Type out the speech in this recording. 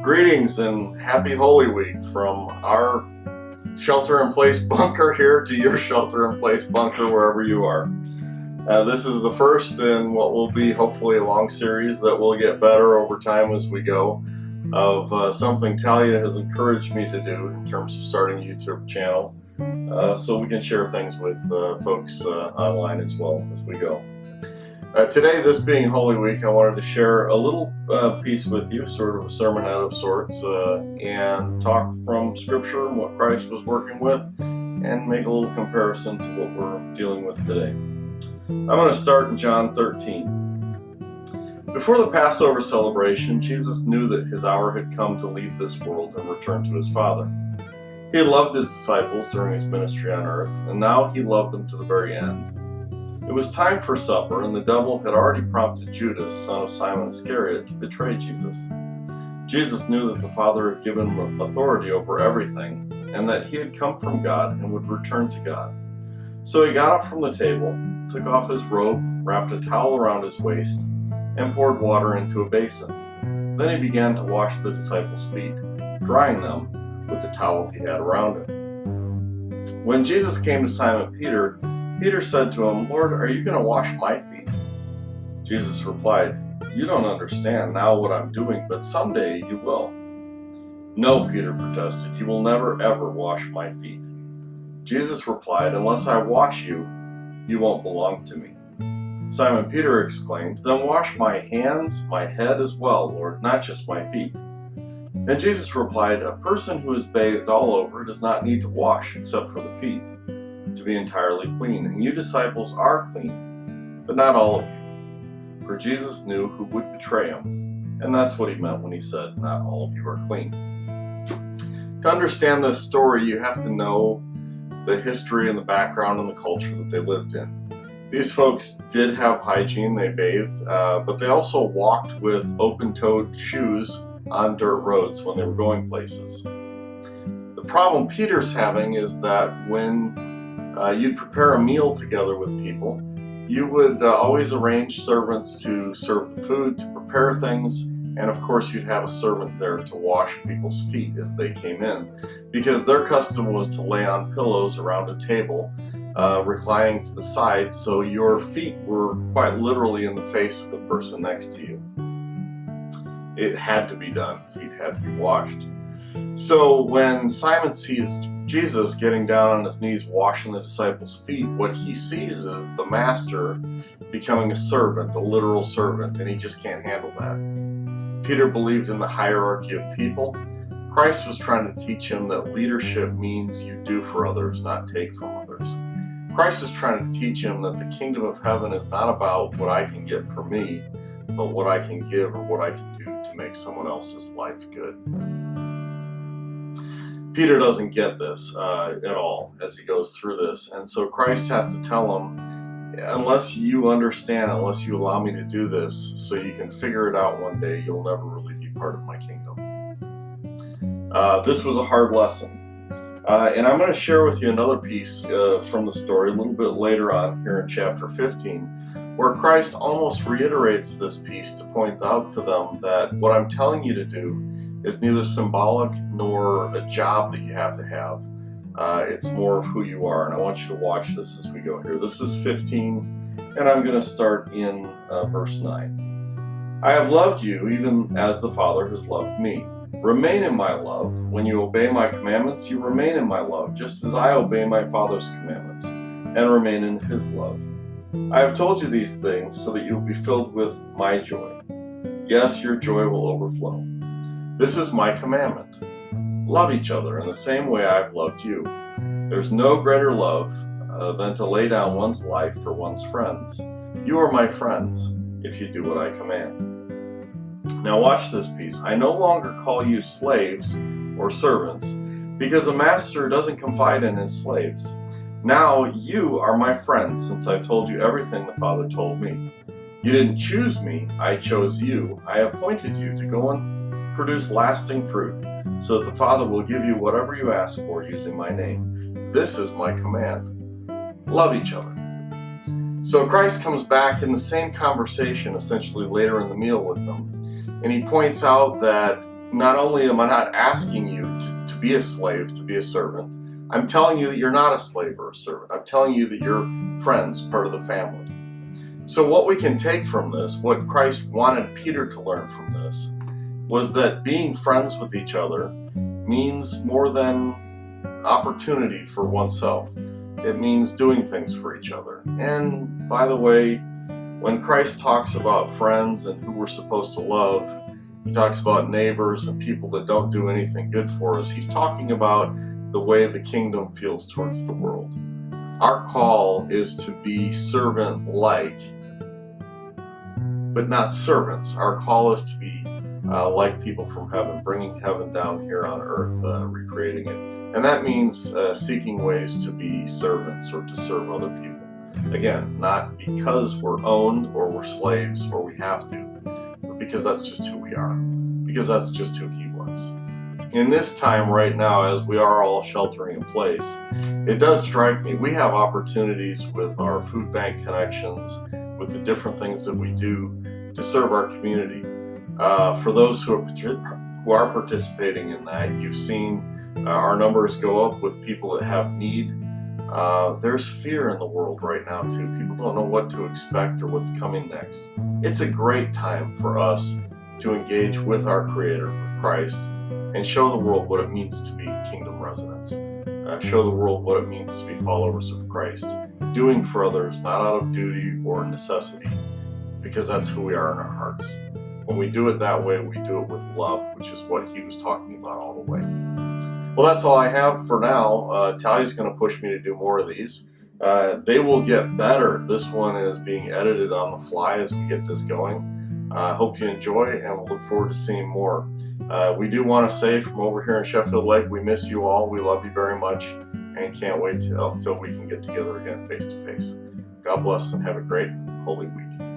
Greetings and happy Holy Week from our shelter-in-place bunker here to your shelter-in-place bunker wherever you are. This is the first in what will be hopefully a long series that will get better over time as we go of something Talia has encouraged me to do in terms of starting a YouTube channel so we can share things with folks online as well as we go. Today, this being Holy Week, I wanted to share a little piece with you, sort of a sermonette of sorts, and talk from Scripture and what Christ was working with, and make a little comparison to what we're dealing with today. I'm going to start in John 13. Before the Passover celebration, Jesus knew that his hour had come to leave this world and return to his Father. He had loved his disciples during his ministry on earth, and now he loved them to the very end. It was time for supper, and the devil had already prompted Judas, son of Simon Iscariot, to betray Jesus. Jesus knew that the Father had given him authority over everything, and that he had come from God and would return to God. So he got up from the table, took off his robe, wrapped a towel around his waist, and poured water into a basin. Then he began to wash the disciples' feet, drying them with the towel he had around him. When Jesus came to Simon Peter, Peter said to him, "Lord, are you going to wash my feet?" Jesus replied, "You don't understand now what I'm doing, but someday you will." "No," Peter protested, "you will never ever wash my feet." Jesus replied, "Unless I wash you, you won't belong to me." Simon Peter exclaimed, "Then wash my hands, my head as well, Lord, not just my feet." And Jesus replied, "A person who is bathed all over does not need to wash except for the feet, to be entirely clean, and you disciples are clean, but not all of you." For Jesus knew who would betray him, and that's what he meant when he said, "Not all of you are clean." To understand this story, you have to know the history and the background and the culture that they lived in. These folks did have hygiene, they bathed, but they also walked with open-toed shoes on dirt roads when they were going places. The problem Peter's having is that when you'd prepare a meal together with people, you would always arrange servants to serve the food, to prepare things, and of course you'd have a servant there to wash people's feet as they came in, because their custom was to lay on pillows around a table, reclining to the side, so your feet were quite literally in the face of the person next to you. It had to be done. Feet had to be washed. So when Simon sees Jesus getting down on his knees washing the disciples' feet, what he sees is the master becoming a servant, a literal servant, and he just can't handle that. Peter believed in the hierarchy of people. Christ was trying to teach him that leadership means you do for others, not take from others. Christ was trying to teach him that the kingdom of heaven is not about what I can get for me, but what I can give or what I can do to make someone else's life good. Peter doesn't get this at all as he goes through this, and so Christ has to tell him, unless you understand, unless you allow me to do this so you can figure it out one day, you'll never really be part of my kingdom. This was a hard lesson. And I'm going to share with you another piece from the story a little bit later on here in chapter 15, where Christ almost reiterates this piece to point out to them that what I'm telling you to do is neither symbolic nor a job that you have to have. It's more of who you are, and I want you to watch this as we go here. This is 15, and I'm going to start in verse 9. "I have loved you even as the Father has loved me. Remain in my love. When you obey my commandments, you remain in my love, just as I obey my Father's commandments and remain in his love. I have told you these things so that you will be filled with my joy. Yes, your joy will overflow. This is my commandment. Love each other in the same way I've loved you. There's no greater love than to lay down one's life for one's friends. You are my friends if you do what I command." Now watch this piece. "I no longer call you slaves or servants, because a master doesn't confide in his slaves. Now you are my friends, since I've told you everything the Father told me. You didn't choose me, I chose you. I appointed you to go and produce lasting fruit, so that the Father will give you whatever you ask for using my name. This is my command. Love each other." So Christ comes back in the same conversation essentially later in the meal with them, and he points out that not only am I not asking you to be a slave, to be a servant, I'm telling you that you're not a slave or a servant. I'm telling you that you're friends, part of the family. So what we can take from this, what Christ wanted Peter to learn from this, was that being friends with each other means more than opportunity for oneself. It means doing things for each other. And by the way, when Christ talks about friends and who we're supposed to love, he talks about neighbors and people that don't do anything good for us. He's talking about the way the kingdom feels towards the world. Our call is to be servant-like, but not servants. Our call is to be like people from heaven, bringing heaven down here on earth, recreating it. And that means seeking ways to be servants or to serve other people. Again, not because we're owned or we're slaves or we have to, but because that's just who we are, because that's just who he was. In this time right now, as we are all sheltering in place, it does strike me, we have opportunities with our food bank connections, with the different things that we do to serve our community. For those who are participating in that, you've seen our numbers go up with people that have need. There's fear in the world right now too. People don't know what to expect or what's coming next. It's a great time for us to engage with our Creator, with Christ, and show the world what it means to be kingdom residents. Show the world what it means to be followers of Christ, doing for others, not out of duty or necessity, because that's who we are in our hearts. When we do it that way, we do it with love, which is what he was talking about all the way. Well, that's all I have for now. Talia's going to push me to do more of these. They will get better. This one is being edited on the fly as we get this going. I hope you enjoy, and we'll look forward to seeing more. We do want to say from over here in Sheffield Lake, we miss you all. We love you very much, and can't wait until we can get together again face to face. God bless and have a great Holy Week.